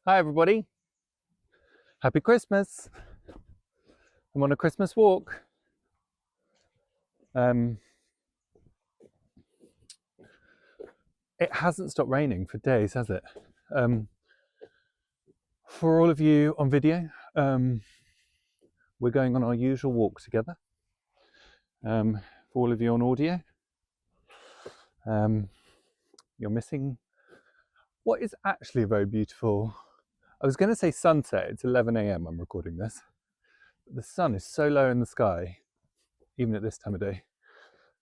Hi everybody, happy Christmas. I'm on a Christmas walk. It hasn't stopped raining for days, has it? For all of you on video, we're going on our usual walk together. For all of you on audio, you're missing what is actually a very beautiful, I was going to say sunset, it's 11 a.m. I'm recording this. But the sun is so low in the sky, even at this time of day.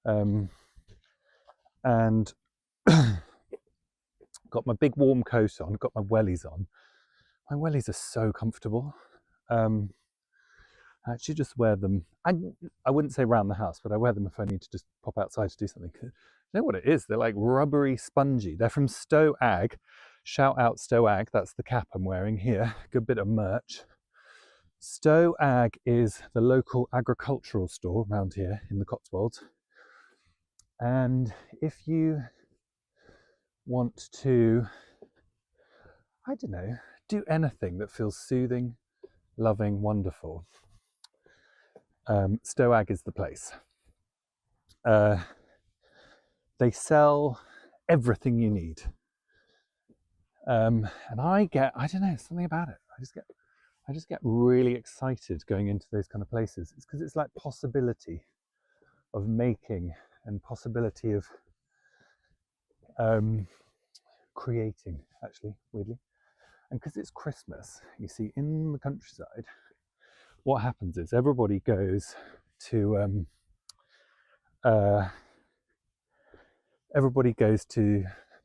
And got my big warm coat on, got my wellies on. My wellies are so comfortable. I actually just wear them. I wouldn't say around the house, but I wear them if I need to just pop outside to do something. You know what it is? They're like rubbery, spongy. They're from Stow Ag. Shout out Stow Ag. That's the cap I'm wearing here. Good bit of merch. Stow Ag is the local agricultural store around here in the Cotswolds. And if you want to, I don't know, do anything that feels soothing, loving, wonderful, Stow Ag is the place. They sell everything you need. And I don't know, something about it. I just get really excited going into those kind of places. It's because it's like possibility of making and possibility of creating, actually, weirdly. And because it's Christmas, you see, in the countryside, what happens is everybody goes to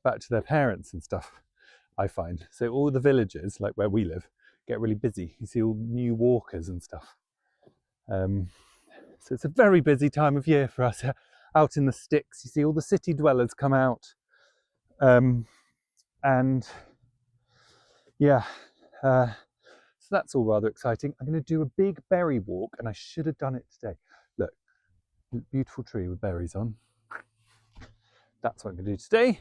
back to their parents and stuff, I find. So all the villages, like where we live, get really busy. You see all new walkers and stuff. So it's a very busy time of year for us out in the sticks. You see all the city dwellers come out. And yeah, so that's all rather exciting. I'm going to do a big berry walk, and I should have done it today. Look, beautiful tree with berries on. That's what I'm going to do today.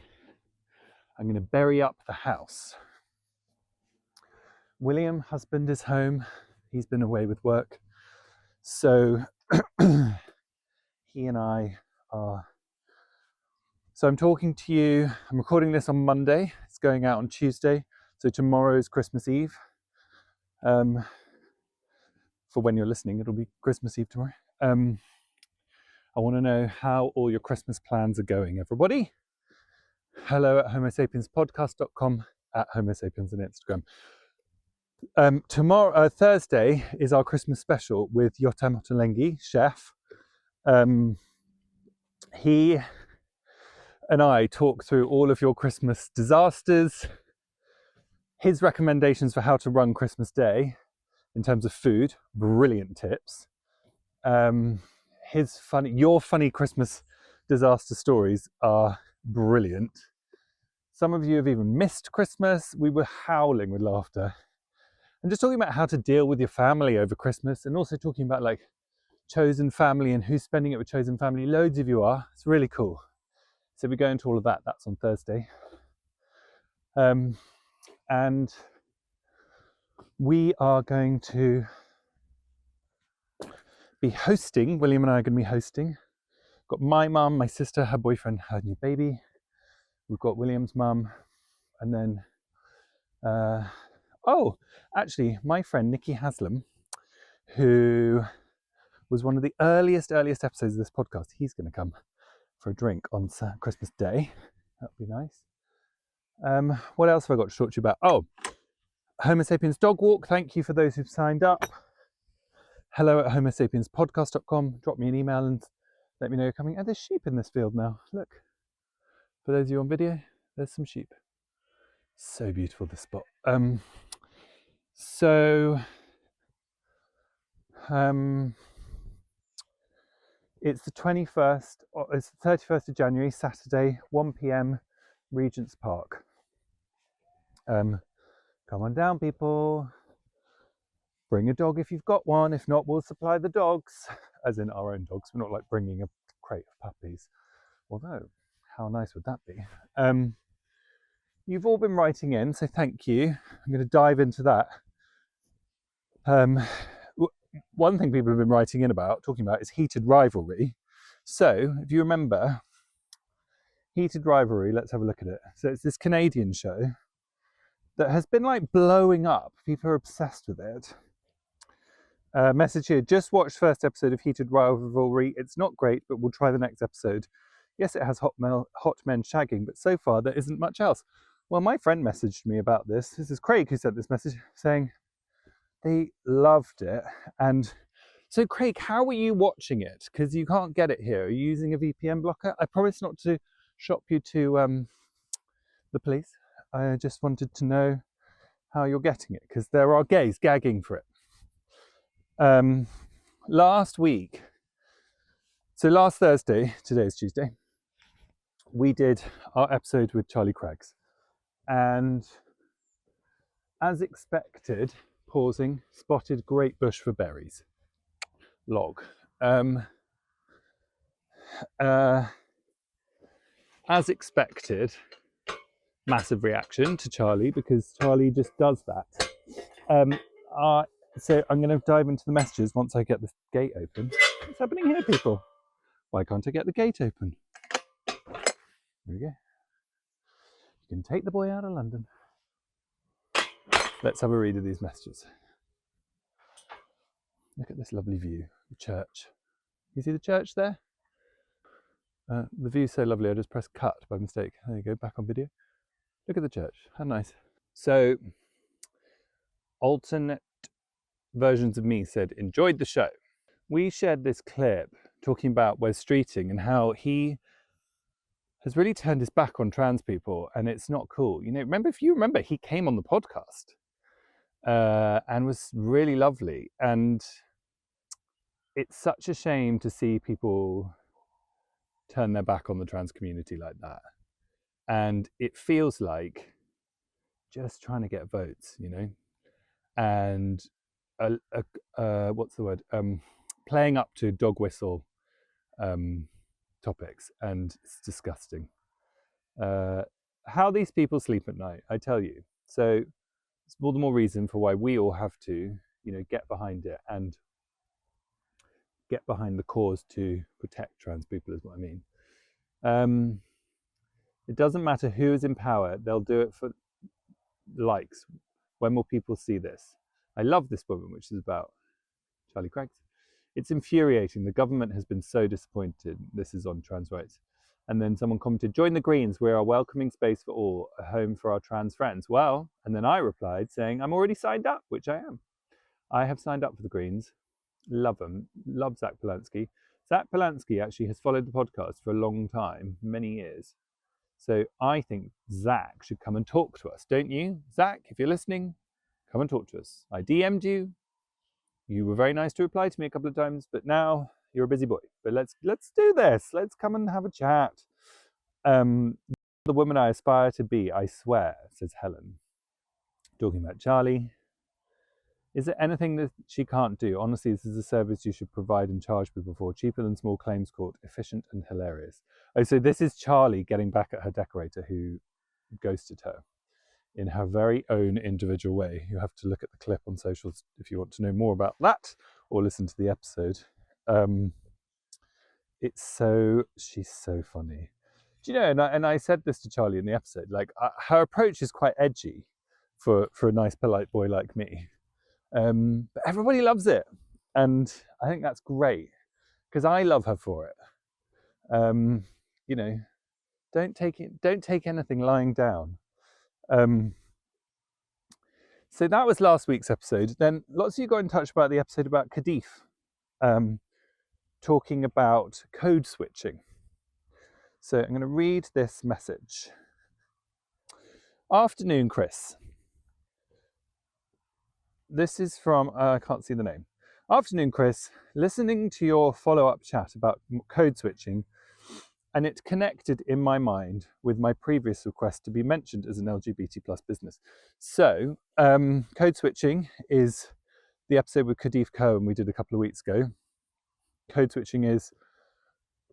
I'm going to berry up the house. William, husband, is home. He's been away with work. So he and I are... So I'm talking to you, I'm recording this on Monday. It's going out on Tuesday. So tomorrow is Christmas Eve. For when you're listening, it'll be Christmas Eve tomorrow. I want to know how all your Christmas plans are going, everybody. Hello at homosapienspodcast.com, at Homo Sapiens on Instagram. Tomorrow, Thursday, is our Christmas special with Yotam Ottolenghi, chef. He and I talk through all of your Christmas disasters, his recommendations for how to run Christmas Day in terms of food, brilliant tips. Your funny Christmas disaster stories are brilliant. Some of you have even missed Christmas. We were howling with laughter. And just talking about how to deal with your family over Christmas, and also talking about like chosen family and who's spending it with chosen family. Loads of you are. It's really cool. So we go into all of that. That's on Thursday. And we are going to be hosting. William and I are going to be hosting. Got my mum, my sister, her boyfriend, her new baby. We've got William's mum. And then, actually, my friend Nikki Haslam, who was one of the earliest episodes of this podcast, he's going to come for a drink on Christmas Day. That'd be nice. What else have I got to talk to you about? Oh, Homo Sapiens Dog Walk. Thank you for those who've signed up. Hello at homosapienspodcast.com. Drop me an email and let me know you're coming. Oh, there's sheep in this field now. Look. For those of you on video, there's some sheep. So beautiful, this spot. It's the 21st, it's the 31st of January, Saturday, 1 p.m, Regent's Park. Come on down, people. Bring a dog if you've got one. If not, we'll supply the dogs, as in our own dogs. We're not like bringing a crate of puppies. Although, how nice would that be? you've all been writing in, so thank you. I'm going to dive into that. One thing people have been writing in about, talking about, is Heated Rivalry. So, if you remember, Heated Rivalry, let's have a look at it. So it's this Canadian show that has been like blowing up. People are obsessed with it. Message here, just watched first episode of Heated Rivalry. It's not great, but we'll try the next episode. Yes, it has hot men shagging, but so far there isn't much else. Well, my friend messaged me about this. This is Craig who sent this message saying they loved it. And so, Craig, how are you watching it? Because you can't get it here. Are you using a VPN blocker? I promise not to shop you to the police. I just wanted to know how you're getting it, because there are gays gagging for it. Last week, so last Thursday, today's Tuesday, we did our episode with Charlie Craggs. And as expected, pausing, spotted great bush for berries. Log. As expected, massive reaction to Charlie, because Charlie just does that. So I'm going to dive into the messages once I get this gate open. What's happening here, people? Why can't I get the gate open? There we go. You can take the boy out of London. Let's have a read of these messages. Look at this lovely view, the church. You see the church there? The view's so lovely, I just pressed cut by mistake. There you go, back on video. Look at the church, how nice. So, alternate versions of me said, enjoyed the show. We shared this clip talking about Wes Streeting and how he has really turned his back on trans people, and it's not cool. You know, if you remember, he came on the podcast and was really lovely. And it's such a shame to see people turn their back on the trans community like that. And it feels like just trying to get votes, you know, and what's the word? Playing up to dog whistle topics, and it's disgusting. How these people sleep at night, I tell you. So it's all the more reason for why we all have to, you know, get behind it and get behind the cause to protect trans people, is what I mean. It doesn't matter who is in power, they'll do it for likes. When will people see this? I love this woman, which is about Charlie Craggs. It's infuriating. The government has been so disappointed. This is on trans rights. And then someone commented, join the Greens. We're a welcoming space for all, a home for our trans friends. Well, and then I replied saying, I'm already signed up, which I am. I have signed up for the Greens. Love them. Love Zach Polanski. Zach Polanski actually has followed the podcast for a long time, many years. So I think Zach should come and talk to us, don't you? Zach, if you're listening, come and talk to us. I DM'd you. You were very nice to reply to me a couple of times, but now you're a busy boy. But let's do this. Let's come and have a chat. The woman I aspire to be, I swear, says Helen. Talking about Charlie. Is there anything that she can't do? Honestly, this is a service you should provide and charge people for. Cheaper than small claims court, efficient and hilarious. Oh, so this is Charlie getting back at her decorator who ghosted her in her very own individual way. You have to look at the clip on socials if you want to know more about that, or listen to the episode. She's so funny. Do you know, and I said this to Charlie in the episode, like her approach is quite edgy for a nice, polite boy like me. But everybody loves it. And I think that's great, because I love her for it. You know, don't take anything lying down. So that was last week's episode. Then lots of you got in touch about the episode about Kadif, talking about code switching. So I'm going to read this message. Afternoon, Chris. This is from, I can't see the name. Afternoon, Chris. Listening to your follow-up chat about code switching, and it connected in my mind with my previous request to be mentioned as an LGBT plus business. So, code switching is the episode with Kadif Cohen we did a couple of weeks ago. Code switching is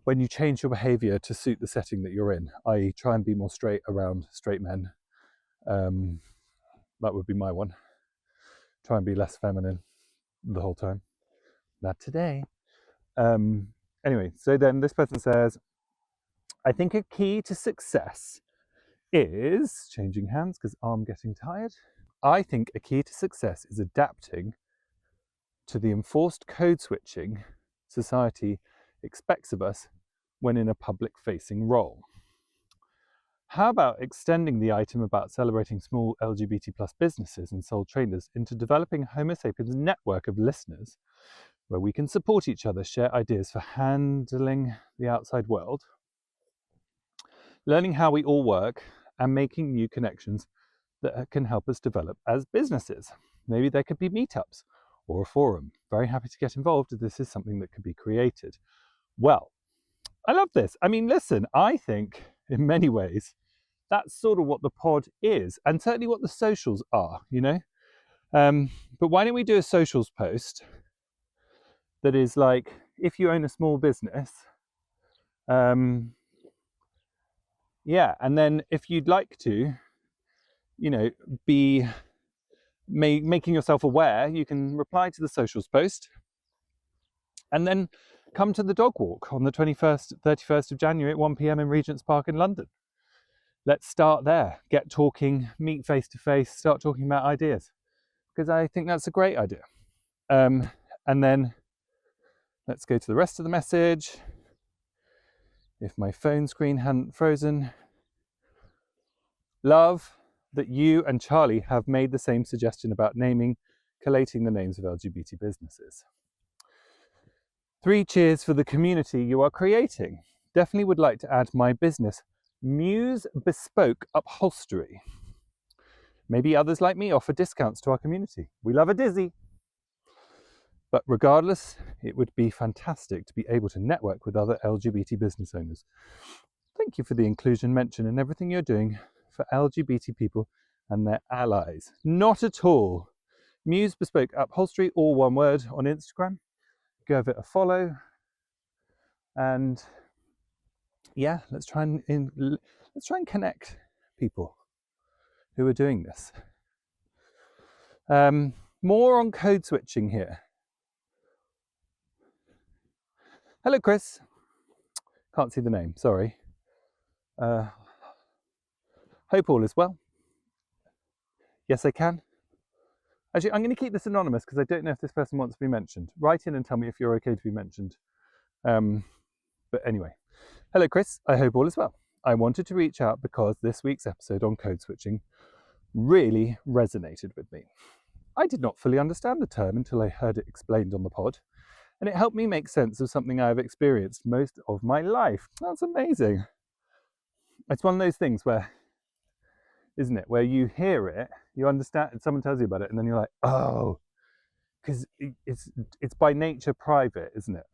when you change your behaviour to suit the setting that you're in, i.e. try and be more straight around straight men That would be my one. Try and be less feminine the whole time. Not today. Anyway, so then this person says, I think a key to success is changing hands because I'm getting tired. I think a key to success is adapting to the enforced code switching society expects of us when in a public-facing role. How about extending the item about celebrating small LGBT plus businesses and sole traders into developing Homo Sapiens network of listeners where we can support each other, share ideas for handling the outside world, learning how we all work, and making new connections that can help us develop as businesses. Maybe there could be meetups or a forum. Very happy to get involved if this is something that could be created. Well, I love this. I mean, listen, I think in many ways that's sort of what the pod is, and certainly what the socials are, you know? But why don't we do a socials post that is like, if you own a small business, yeah, and then if you'd like to, you know, be making yourself aware, you can reply to the socials post and then come to the dog walk on the 31st of January at 1 p.m. in Regent's Park in London. Let's start there, get talking, meet face to face, start talking about ideas, because I think that's a great idea. And then let's go to the rest of the message. If my phone screen hadn't frozen. Love that you and Charlie have made the same suggestion about collating the names of LGBT businesses. 3 cheers for the community you are creating. Definitely would like to add my business, Muse Bespoke Upholstery. Maybe others like me offer discounts to our community. We love a dizzy. But regardless, it would be fantastic to be able to network with other LGBT business owners. Thank you for the inclusion mention and everything you're doing for LGBT people and their allies. Not at all. Muse Bespoke Upholstery, all one word, on Instagram. Give it a follow. And yeah, let's try and connect people who are doing this. More on code switching here. Hello, Chris. Can't see the name, sorry. Hope all is well. Yes, I can. Actually, I'm going to keep this anonymous because I don't know if this person wants to be mentioned. Write in and tell me if you're okay to be mentioned. But anyway, hello, Chris. I hope all is well. I wanted to reach out because this week's episode on code switching really resonated with me. I did not fully understand the term until I heard it explained on the pod, and it helped me make sense of something I have experienced most of my life. That's amazing. It's one of those things where, isn't it, where you hear it, you understand, someone tells you about it, and then you're like, oh, because it's by nature private, isn't it?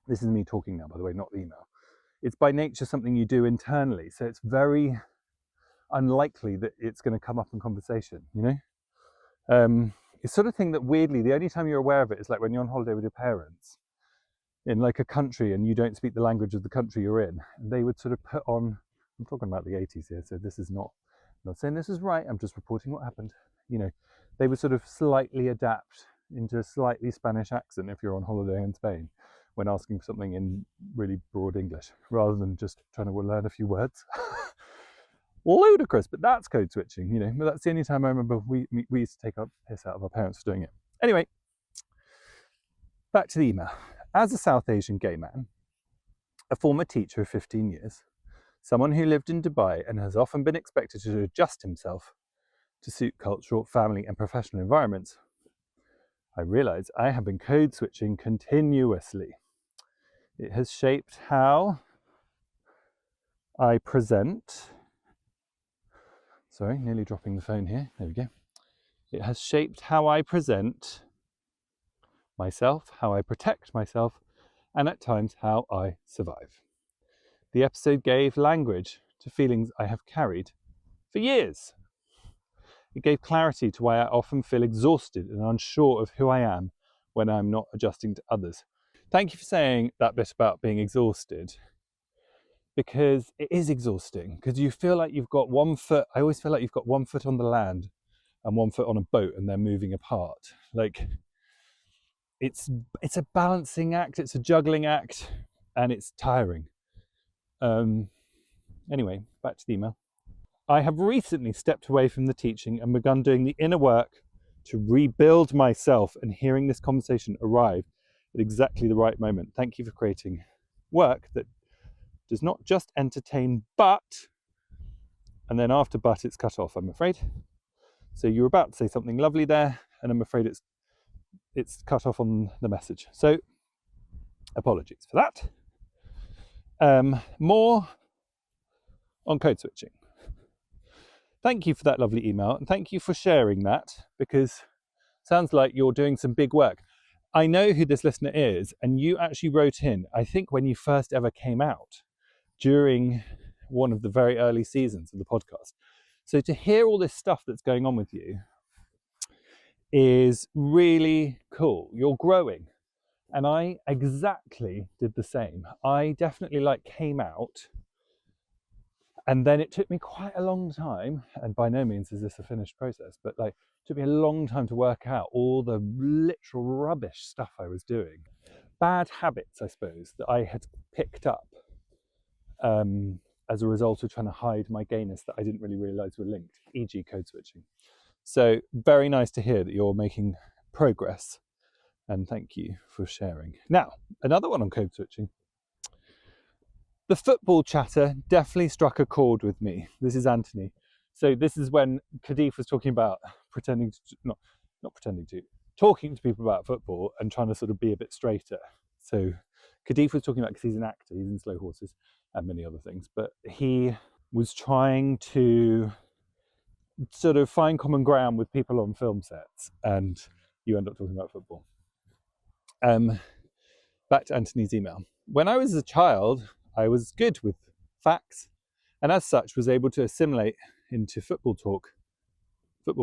This is me talking now, by the way, not the email. It's by nature something you do internally, so it's very unlikely that it's going to come up in conversation, you know? It's sort of thing that weirdly, the only time you're aware of it is like when you're on holiday with your parents in like a country and you don't speak the language of the country you're in, and they would sort of put on, I'm talking about the 80s here, so this is not saying this is right, I'm just reporting what happened. You know, they would sort of slightly adapt into a slightly Spanish accent if you're on holiday in Spain when asking for something in really broad English, rather than just trying to learn a few words. Ludicrous, but that's code switching, you know. But that's the only time I remember we used to take our piss out of our parents for doing it. Anyway, back to the email. As a South Asian gay man, a former teacher of 15 years, someone who lived in Dubai and has often been expected to adjust himself to suit cultural, family and professional environments, I realise I have been code switching continuously. It has shaped how I present. Sorry, nearly dropping the phone here. There we go. It has shaped how I present myself, how I protect myself, and at times how I survive. The episode gave language to feelings I have carried for years. It gave clarity to why I often feel exhausted and unsure of who I am when I'm not adjusting to others. Thank you for saying that bit about being exhausted. because it is exhausting, because you feel like you've got one foot, I always feel like you've got one foot on the land and one foot on a boat and they're moving apart. Like, it's a balancing act, it's a juggling act, and it's tiring. Anyway, back to the email. I have recently stepped away from the teaching and begun doing the inner work to rebuild myself, and hearing this conversation arrive at exactly the right moment. Thank you for creating work that does not just entertain, but, and then after but it's cut off, I'm afraid. So you're about to say something lovely there, and I'm afraid it's cut off on the message. So apologies for that. More on code switching. Thank you for that lovely email, and thank you for sharing that, because it sounds like you're doing some big work. I know who this listener is, and you actually wrote in, I think when you first ever came out, during one of the very early seasons of the podcast. So to hear all this stuff that's going on with you is really cool. You're growing. And I exactly did the same. I definitely came out, and then it took me quite a long time, and by no means is this a finished process, but it took me a long time to work out all the literal rubbish stuff I was doing. Bad habits, I suppose, that I had picked up as a result of trying to hide my gayness that I didn't really realise were linked, e.g. code switching. So very nice to hear that you're making progress, and thank you for sharing. Now, another one on code switching. The football chatter definitely struck a chord with me. This is Anthony. So this is when Kadif was talking about talking to people about football and trying to sort of be a bit straighter. So Kadif was talking about, because he's an actor, he's in Slow Horses and many other things, but he was trying to sort of find common ground with people on film sets, and you end up talking about football. Back to Anthony's email. When I was a child, I was good with facts, and as such was able to assimilate into football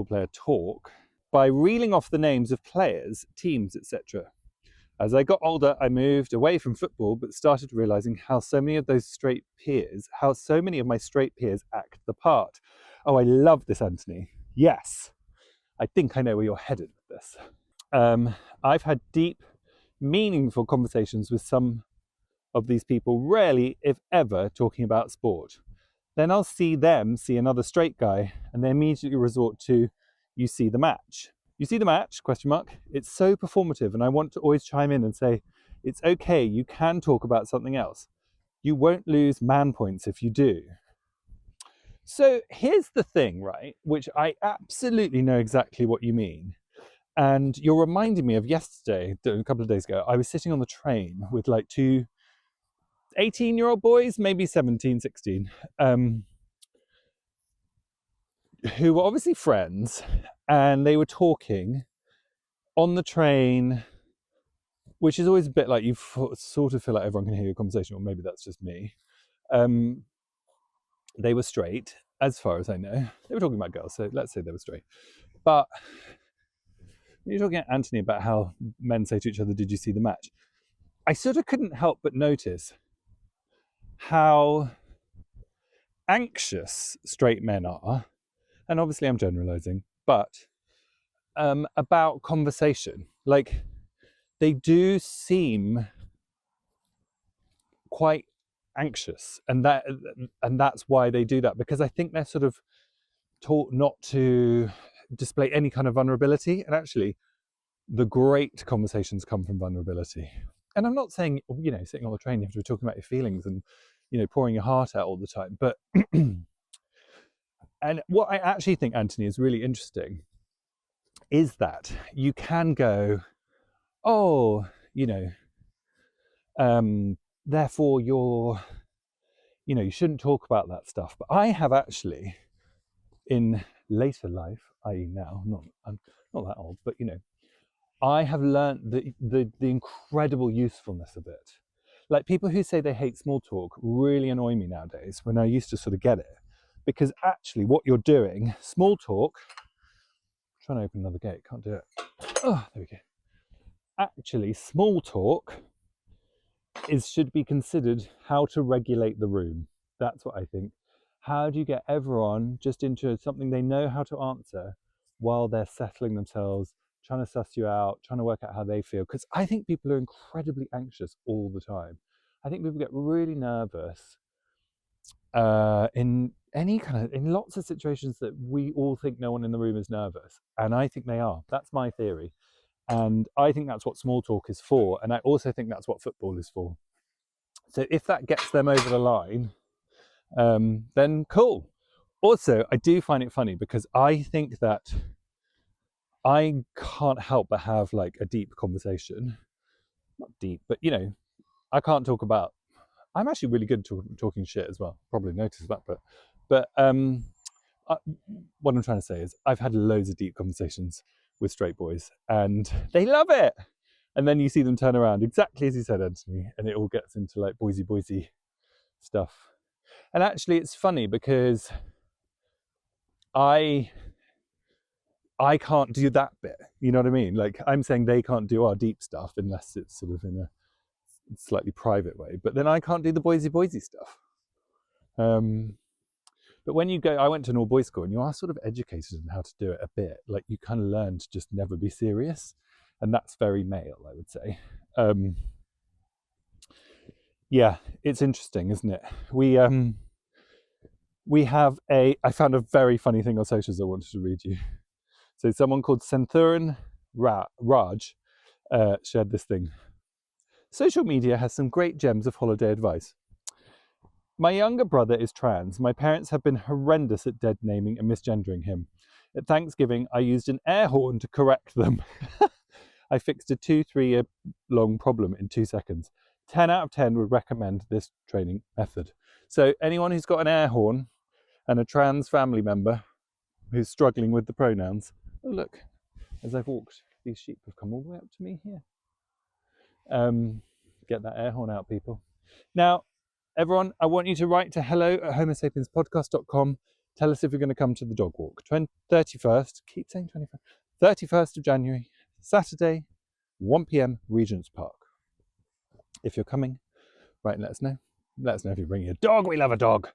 player talk, by reeling off the names of players, teams, etc. As I got older, I moved away from football, but started realizing how so many of my straight peers act the part. Oh, I love this, Anthony. Yes, I think I know where you're headed with this. I've had deep, meaningful conversations with some of these people, rarely, if ever, talking about sport. Then I'll see them see another straight guy, and they immediately resort to, you see the match. You see the match, ? It's so performative, and I want to always chime in and say, it's okay, you can talk about something else. You won't lose man points if you do. So here's the thing, right, which I absolutely know exactly what you mean. And you're reminding me of yesterday, a couple of days ago, I was sitting on the train with two 18-year-old boys, maybe 17, 16, who were obviously friends, and they were talking on the train, which is always a bit like you sort of feel like everyone can hear your conversation, or maybe that's just me. They were straight, as far as I know. They were talking about girls, so let's say they were straight. But when you're talking to Anthony about how men say to each other, did you see the match? I sort of couldn't help but notice how anxious straight men are, and obviously I'm generalizing, but about conversation. They do seem quite anxious, and that's why they do that, because I think they're sort of taught not to display any kind of vulnerability, and actually the great conversations come from vulnerability. And I'm not saying, sitting on the train you have to be talking about your feelings and pouring your heart out all the time, but and what I actually think, Anthony, is really interesting is that you can go, oh, therefore you shouldn't talk about that stuff. But I have actually, in later life, i.e. now, I'm not that old, but I have learned the incredible usefulness of it. Like, people who say they hate small talk really annoy me nowadays, when I used to sort of get it. Because actually what you're doing, small talk, I'm trying to open another gate, can't do it. Oh, there we go. Actually, small talk should be considered how to regulate the room. That's what I think. How do you get everyone just into something they know how to answer while they're settling themselves, trying to suss you out, trying to work out how they feel? Because I think people are incredibly anxious all the time. I think people get really nervous in lots of situations that we all think no one in the room is nervous. And I think they are. That's my theory. And I think that's what small talk is for. And I also think that's what football is for. So if that gets them over the line, then cool. Also, I do find it funny because I think that I can't help but have like a deep conversation. Not deep, but I can't talk about. I'm actually really good at talking shit as well. Probably noticed that, but what I'm trying to say is I've had loads of deep conversations with straight boys, and they love it. And then you see them turn around, exactly as you said, Anthony, and it all gets into like boysy stuff. And actually, it's funny because I can't do that bit. You know what I mean? Like I'm saying they can't do our deep stuff unless it's sort of in a slightly private way. But then I can't do the boysy stuff. But when you go, I went to an all boys school, and you are sort of educated on how to do it a bit. Like you kind of learn to just never be serious, and that's very male, I would say. Yeah, it's interesting, isn't it? We have I found a very funny thing on socials I wanted to read you. So someone called Senthuran Raj shared this thing. Social media has some great gems of holiday advice. My younger brother is trans. My parents have been horrendous at dead naming and misgendering him. At Thanksgiving, I used an air horn to correct them. I fixed a 2-3 year long problem in 2 seconds. 10 out of 10 would recommend this training method. So anyone who's got an air horn and a trans family member who's struggling with the pronouns, oh look, as I've walked, these sheep have come all the way up to me here. Get that air horn out, people. Now, everyone, I want you to write to hello@homosapienspodcast.com. Tell us if you're going to come to the dog walk. 31st, keep saying 21st, 31st of January, Saturday, 1 p.m, Regent's Park. If you're coming, write and let us know. Let us know if you're bringing a dog. We love a dog.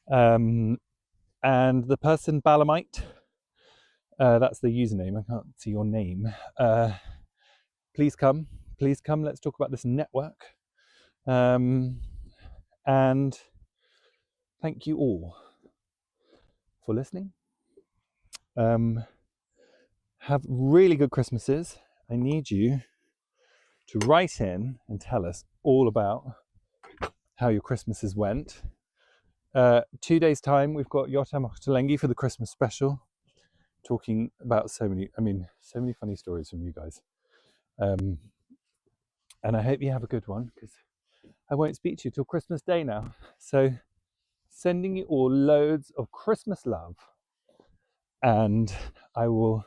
And the person, Balamite, that's the username. I can't see your name. Please come. Let's talk about this network. And thank you all for listening. Have really good Christmases. I need you to write in and tell us all about how your Christmases went. 2 days' time, we've got Yotam Ottolenghi for the Christmas special, talking about so many funny stories from you guys. And I hope you have a good one, because I won't speak to you till Christmas Day now. So sending you all loads of Christmas love, and I will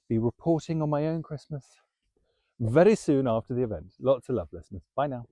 be reporting on my own Christmas very soon after the event. Lots of love, listeners. Bye now.